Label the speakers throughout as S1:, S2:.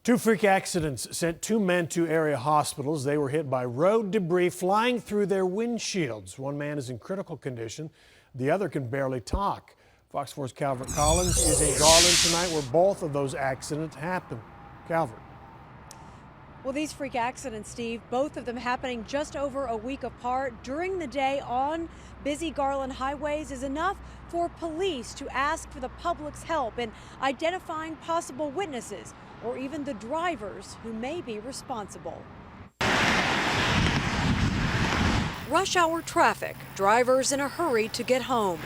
S1: Two freak accidents sent two men to area hospitals. They were hit by road debris flying through their windshields. One man is in critical condition. The other can barely talk. Fox 4's Calvert Collins is in Garland tonight where both of those accidents happened. Calvert.
S2: Well, these freak accidents, Steve, both of them happening just over a week apart during the day on busy Garland highways, is enough for police to ask for the public's help in identifying possible witnesses or even the drivers who may be responsible. Rush hour traffic, drivers in a hurry to get home.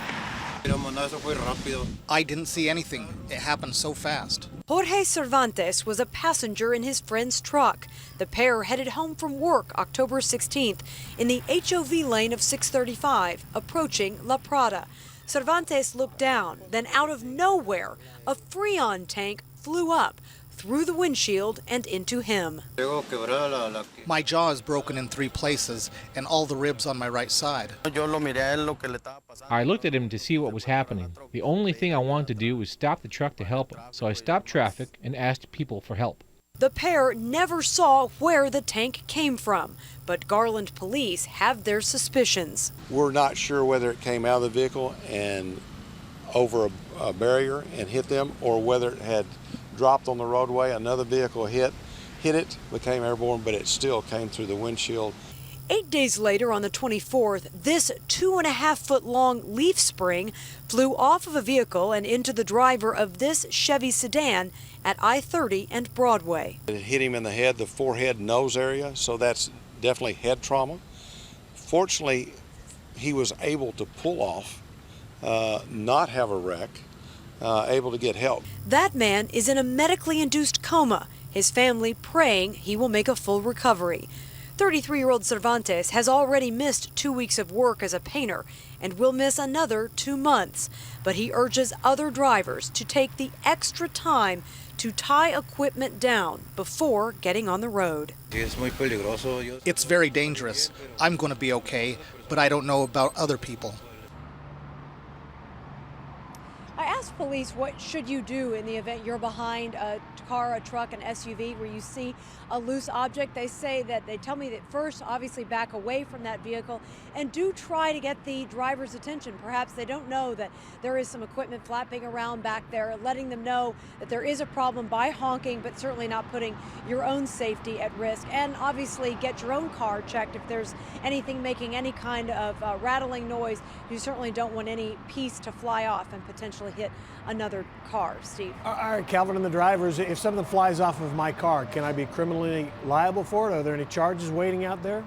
S3: I didn't see anything. It happened so fast.
S2: Jorge Cervantes was a passenger in his friend's truck. The pair headed home from work October 16th in the HOV lane of 635, approaching La Prada. Cervantes looked down, then out of nowhere, a Freon tank flew up, through the windshield and into him.
S3: My jaw is broken in 3 places and all the ribs on my right side.
S4: I looked at him to see what was happening. The only thing I wanted to do was stop the truck to help him, so I stopped traffic and asked people for help.
S2: The pair never saw where the tank came from, but Garland police have their suspicions.
S5: We're not sure whether it came out of the vehicle and over a barrier and hit them, or whether it had dropped on the roadway, another vehicle hit it, became airborne, but it still came through the windshield.
S2: 8 days later, on the 24th, this 2.5-foot long leaf spring flew off of a vehicle and into the driver of this Chevy sedan at I-30 and Broadway.
S5: It hit him in the head, the forehead, nose area, so that's definitely head trauma. Fortunately, he was able to pull off, not have a wreck, able to get help.
S2: That man is in a medically induced coma, his family praying he will make a full recovery. 33-year-old Cervantes has already missed 2 weeks of work as a painter and will miss another 2 months. But he urges other drivers to take the extra time to tie equipment down before getting on the road.
S3: It's very dangerous. I'm going to be okay, but I don't know about other people.
S2: I asked police, what should you do in the event you're behind a car, a truck, an SUV where you see a loose object? They tell me that first, obviously back away from that vehicle and do try to get the driver's attention. Perhaps they don't know that there is some equipment flapping around back there, letting them know that there is a problem by honking, but certainly not putting your own safety at risk. And obviously get your own car checked if there's anything making any kind of rattling noise. You certainly don't want any piece to fly off and potentially hit another car. Steve. All
S1: right, Calvin and the drivers, if something flies off of my car, can I be criminally liable for it? Are there any charges waiting out there?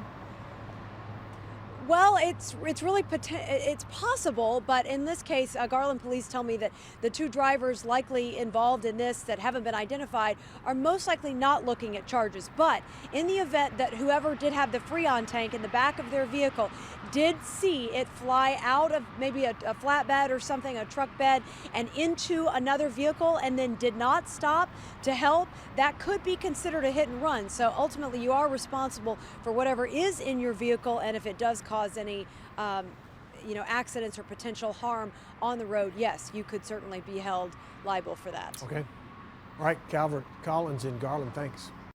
S2: Well, it's really it's possible, but in this case, Garland police tell me that the two drivers likely involved in this that haven't been identified are most likely not looking at charges. But in the event that whoever did have the Freon tank in the back of their vehicle did see it fly out of maybe a flatbed or something, a truck bed, and into another vehicle and then did not stop to help, that could be considered a hit and run. So ultimately, you are responsible for whatever is in your vehicle, and if it does cause any accidents or potential harm on the road, yes, you could certainly be held liable for that.
S1: Okay. All right, Calvert Collins in Garland, thanks.